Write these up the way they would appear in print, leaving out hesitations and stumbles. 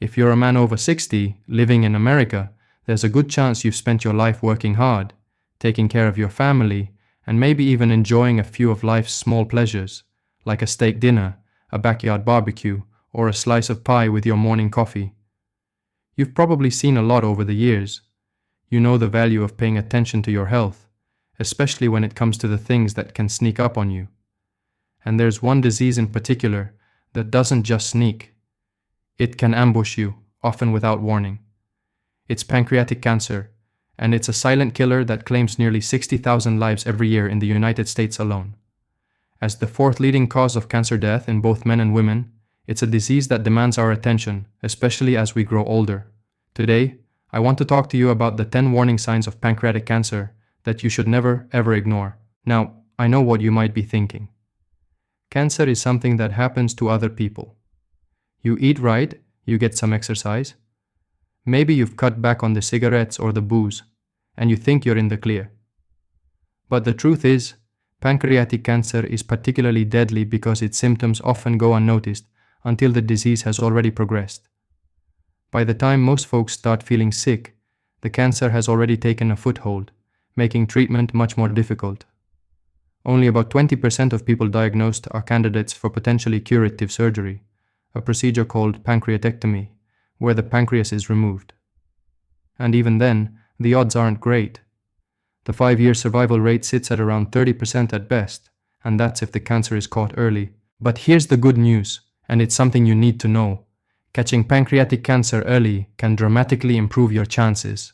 If you're a man over 60, living in America, there's a good chance you've spent your life working hard, taking care of your family, and maybe even enjoying a few of life's small pleasures, like a steak dinner, a backyard barbecue, or a slice of pie with your morning coffee. You've probably seen a lot over the years. You know the value of paying attention to your health, especially when it comes to the things that can sneak up on you. And there's one disease in particular that doesn't just sneak. It can ambush you, often without warning. It's pancreatic cancer, and it's a silent killer that claims nearly 60,000 lives every year in the United States alone. As the fourth leading cause of cancer death in both men and women, it's a disease that demands our attention, especially as we grow older. Today, I want to talk to you about the 10 warning signs of pancreatic cancer that you should never, ever ignore. Now, I know what you might be thinking. Cancer is something that happens to other people. You eat right, you get some exercise. Maybe you've cut back on the cigarettes or the booze, and you think you're in the clear. But the truth is, pancreatic cancer is particularly deadly because its symptoms often go unnoticed until the disease has already progressed. By the time most folks start feeling sick, the cancer has already taken a foothold, making treatment much more difficult. Only about 20% of people diagnosed are candidates for potentially curative surgery, a procedure called pancreatectomy, where the pancreas is removed. And even then, the odds aren't great. The 5-year survival rate sits at around 30% at best, and that's if the cancer is caught early. But here's the good news, and it's something you need to know. Catching pancreatic cancer early can dramatically improve your chances.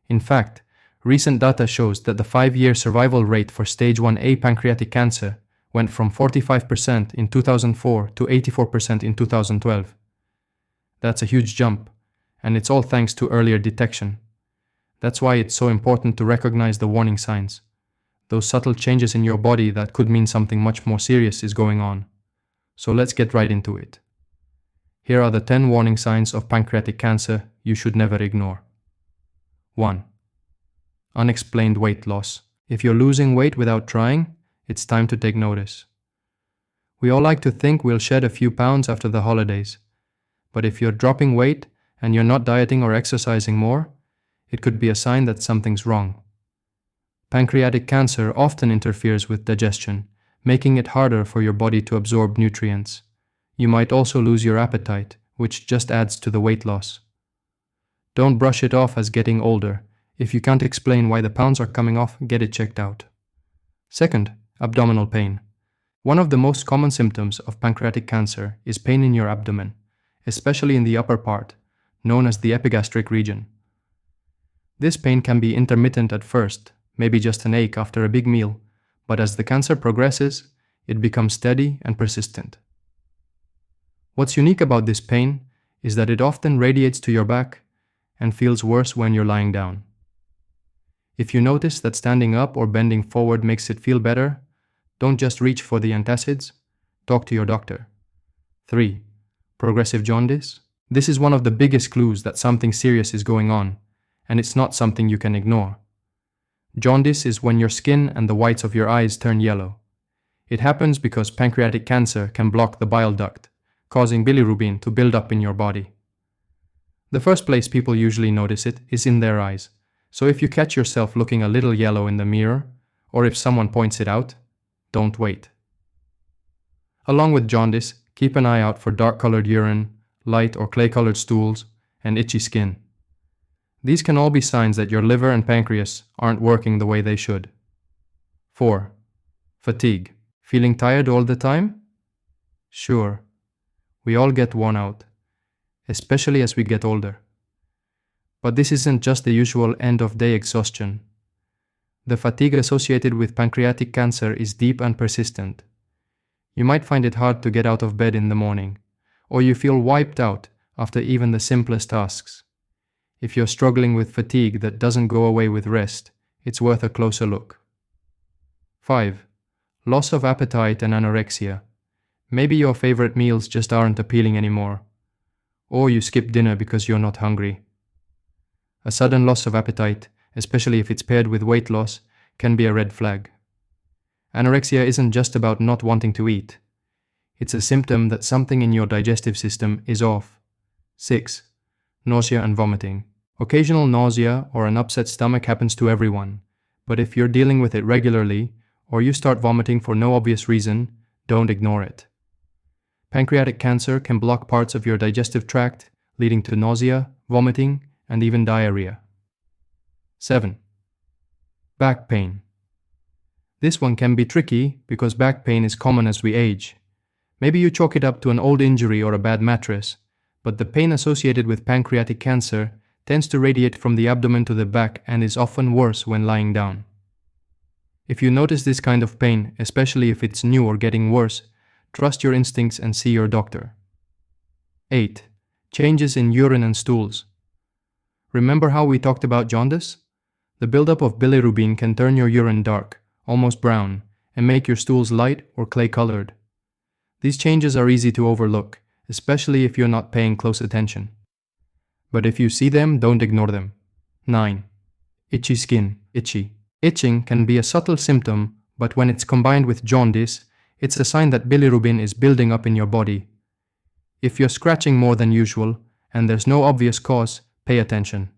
In fact, recent data shows that the 5-year survival rate for stage 1A pancreatic cancer went from 45% in 2004 to 84% in 2012. That's a huge jump, and it's all thanks to earlier detection. That's why it's so important to recognize the warning signs, those subtle changes in your body that could mean something much more serious is going on. So let's get right into it. Here are the 10 warning signs of pancreatic cancer you should never ignore. 1. Unexplained weight loss. If you're losing weight without trying, it's time to take notice. We all like to think we'll shed a few pounds after the holidays, but if you're dropping weight and you're not dieting or exercising more, it could be a sign that something's wrong. Pancreatic cancer often interferes with digestion, making it harder for your body to absorb nutrients. You might also lose your appetite, which just adds to the weight loss. Don't brush it off as getting older. If you can't explain why the pounds are coming off, get it checked out. Second, abdominal pain. One of the most common symptoms of pancreatic cancer is pain in your abdomen, especially in the upper part, known as the epigastric region. This pain can be intermittent at first, maybe just an ache after a big meal, but as the cancer progresses, it becomes steady and persistent. What's unique about this pain is that it often radiates to your back and feels worse when you're lying down. If you notice that standing up or bending forward makes it feel better, don't just reach for the antacids, talk to your doctor. 3. Progressive jaundice. This is one of the biggest clues that something serious is going on, and it's not something you can ignore. Jaundice is when your skin and the whites of your eyes turn yellow. It happens because pancreatic cancer can block the bile duct, causing bilirubin to build up in your body. The first place people usually notice it is in their eyes, so if you catch yourself looking a little yellow in the mirror, or if someone points it out, don't wait. Along with jaundice, keep an eye out for dark-colored urine, light or clay-colored stools, and itchy skin. These can all be signs that your liver and pancreas aren't working the way they should. 4. Fatigue. Feeling tired all the time? Sure, we all get worn out, especially as we get older. But this isn't just the usual end-of-day exhaustion. The fatigue associated with pancreatic cancer is deep and persistent. You might find it hard to get out of bed in the morning, or you feel wiped out after even the simplest tasks. If you're struggling with fatigue that doesn't go away with rest, it's worth a closer look. 5. Loss of appetite and anorexia. Maybe your favorite meals just aren't appealing anymore, or you skip dinner because you're not hungry. A sudden loss of appetite, especially if it's paired with weight loss, can be a red flag. Anorexia isn't just about not wanting to eat. It's a symptom that something in your digestive system is off. 6. nausea and vomiting. Occasional nausea or an upset stomach happens to everyone, but if you're dealing with it regularly, or you start vomiting for no obvious reason, don't ignore it. Pancreatic cancer can block parts of your digestive tract, leading to nausea, vomiting, and even diarrhea. 7. Back pain. This one can be tricky because back pain is common as we age. Maybe you chalk it up to an old injury or a bad mattress, but the pain associated with pancreatic cancer tends to radiate from the abdomen to the back and is often worse when lying down. If you notice this kind of pain, especially if it's new or getting worse, trust your instincts and see your doctor. 8. Changes in urine and stools. Remember how we talked about jaundice? The buildup of bilirubin can turn your urine dark, almost brown, and make your stools light or clay-colored. These changes are easy to overlook, especially if you're not paying close attention. But if you see them, don't ignore them. 9. Itchy skin. Itching can be a subtle symptom, but when it's combined with jaundice, it's a sign that bilirubin is building up in your body. If you're scratching more than usual, and there's no obvious cause, pay attention.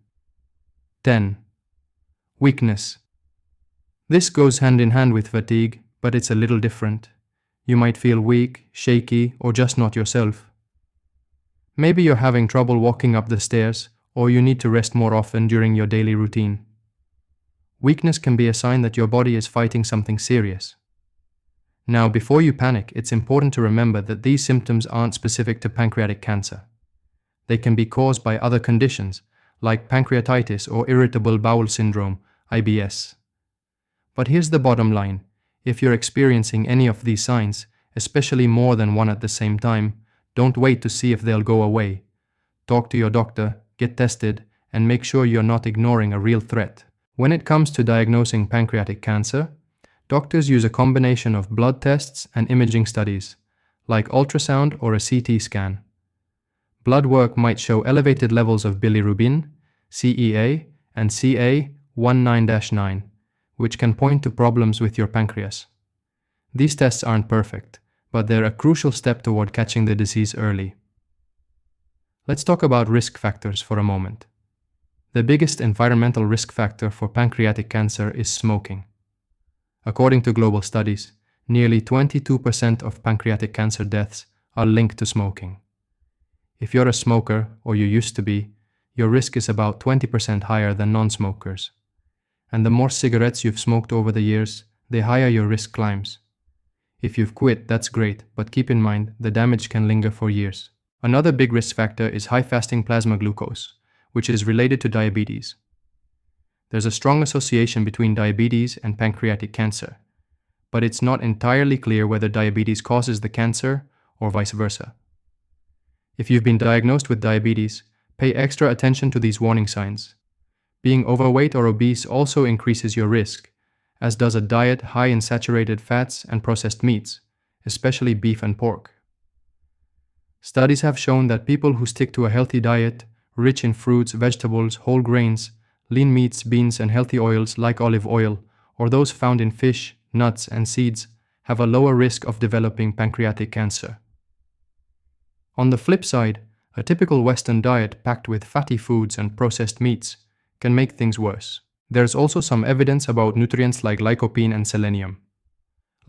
10. Weakness. This goes hand in hand with fatigue, but it's a little different. You might feel weak, shaky, or just not yourself. Maybe you're having trouble walking up the stairs, or you need to rest more often during your daily routine. Weakness can be a sign that your body is fighting something serious. Now, before you panic, it's important to remember that these symptoms aren't specific to pancreatic cancer. They can be caused by other conditions, like pancreatitis or irritable bowel syndrome, IBS. But here's the bottom line. If you're experiencing any of these signs, especially more than one at the same time, don't wait to see if they'll go away. Talk to your doctor, get tested, and make sure you're not ignoring a real threat. When it comes to diagnosing pancreatic cancer, doctors use a combination of blood tests and imaging studies, like ultrasound or a CT scan. Blood work might show elevated levels of bilirubin, CEA, and CA19-9, which can point to problems with your pancreas. These tests aren't perfect, but they're a crucial step toward catching the disease early. Let's talk about risk factors for a moment. The biggest environmental risk factor for pancreatic cancer is smoking. According to global studies, nearly 22% of pancreatic cancer deaths are linked to smoking. If you're a smoker, or you used to be, your risk is about 20% higher than non-smokers. And the more cigarettes you've smoked over the years, the higher your risk climbs. If you've quit, that's great, but keep in mind the damage can linger for years. Another big risk factor is high fasting plasma glucose, which is related to diabetes. There's a strong association between diabetes and pancreatic cancer, but it's not entirely clear whether diabetes causes the cancer or vice versa. If you've been diagnosed with diabetes, pay extra attention to these warning signs. Being overweight or obese also increases your risk, as does a diet high in saturated fats and processed meats, especially beef and pork. Studies have shown that people who stick to a healthy diet, rich in fruits, vegetables, whole grains, lean meats, beans, and healthy oils like olive oil, or those found in fish, nuts, and seeds, have a lower risk of developing pancreatic cancer. On the flip side, a typical Western diet packed with fatty foods and processed meats can make things worse. There's also some evidence about nutrients like lycopene and selenium.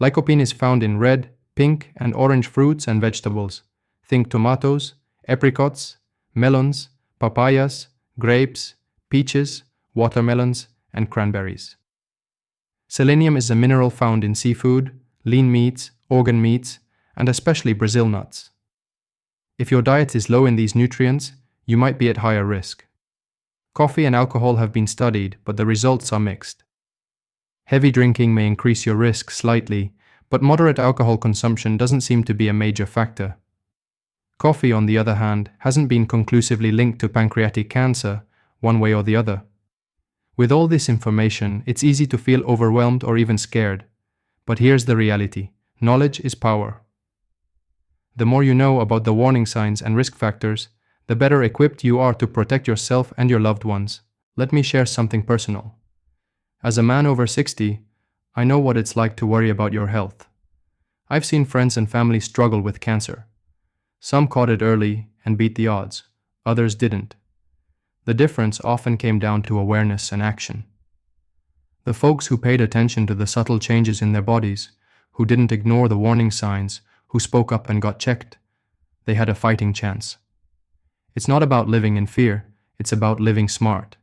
Lycopene is found in red, pink, and orange fruits and vegetables. Think tomatoes, apricots, melons, papayas, grapes, peaches, watermelons, and cranberries. Selenium is a mineral found in seafood, lean meats, organ meats, and especially Brazil nuts. If your diet is low in these nutrients, you might be at higher risk. Coffee and alcohol have been studied, but the results are mixed. Heavy drinking may increase your risk slightly, but moderate alcohol consumption doesn't seem to be a major factor. Coffee, on the other hand, hasn't been conclusively linked to pancreatic cancer, one way or the other. With all this information, it's easy to feel overwhelmed or even scared. But here's the reality: knowledge is power. The more you know about the warning signs and risk factors, the better equipped you are to protect yourself and your loved ones. Let me share something personal. As a man over 60, I know what it's like to worry about your health. I've seen friends and family struggle with cancer. Some caught it early and beat the odds, others didn't. The difference often came down to awareness and action. The folks who paid attention to the subtle changes in their bodies, who didn't ignore the warning signs, who spoke up and got checked, they had a fighting chance. It's not about living in fear, it's about living smart.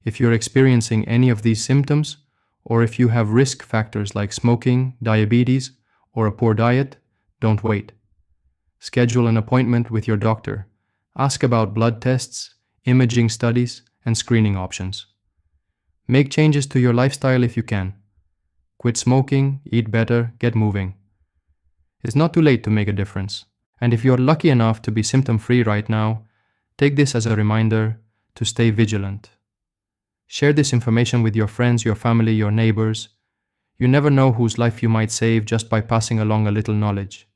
If you're experiencing any of these symptoms, or if you have risk factors like smoking, diabetes, or a poor diet, don't wait. Schedule an appointment with your doctor. Ask about blood tests, imaging studies, and screening options. Make changes to your lifestyle if you can. Quit smoking, eat better, get moving. It's not too late to make a difference. And if you're lucky enough to be symptom-free right now, take this as a reminder to stay vigilant. Share this information with your friends, your family, your neighbors. You never know whose life you might save just by passing along a little knowledge.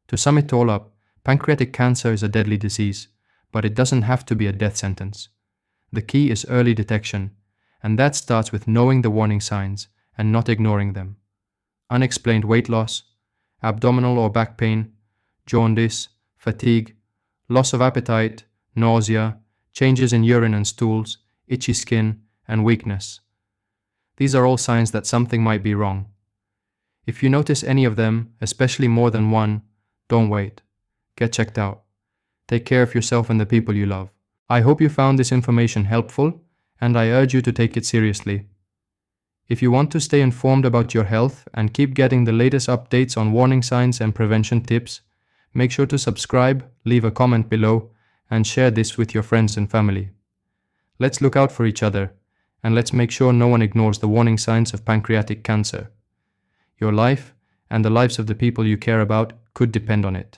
To sum it all up, pancreatic cancer is a deadly disease, but it doesn't have to be a death sentence. The key is early detection, and that starts with knowing the warning signs and not ignoring them. Unexplained weight loss, abdominal or back pain, jaundice, fatigue, loss of appetite, nausea, changes in urine and stools, itchy skin, and weakness. These are all signs that something might be wrong. If you notice any of them, especially more than one, don't wait. Get checked out. Take care of yourself and the people you love. I hope you found this information helpful, and I urge you to take it seriously. If you want to stay informed about your health and keep getting the latest updates on warning signs and prevention tips, make sure to subscribe, leave a comment below, and share this with your friends and family. Let's look out for each other, and let's make sure no one ignores the warning signs of pancreatic cancer. Your life and the lives of the people you care about could depend on it.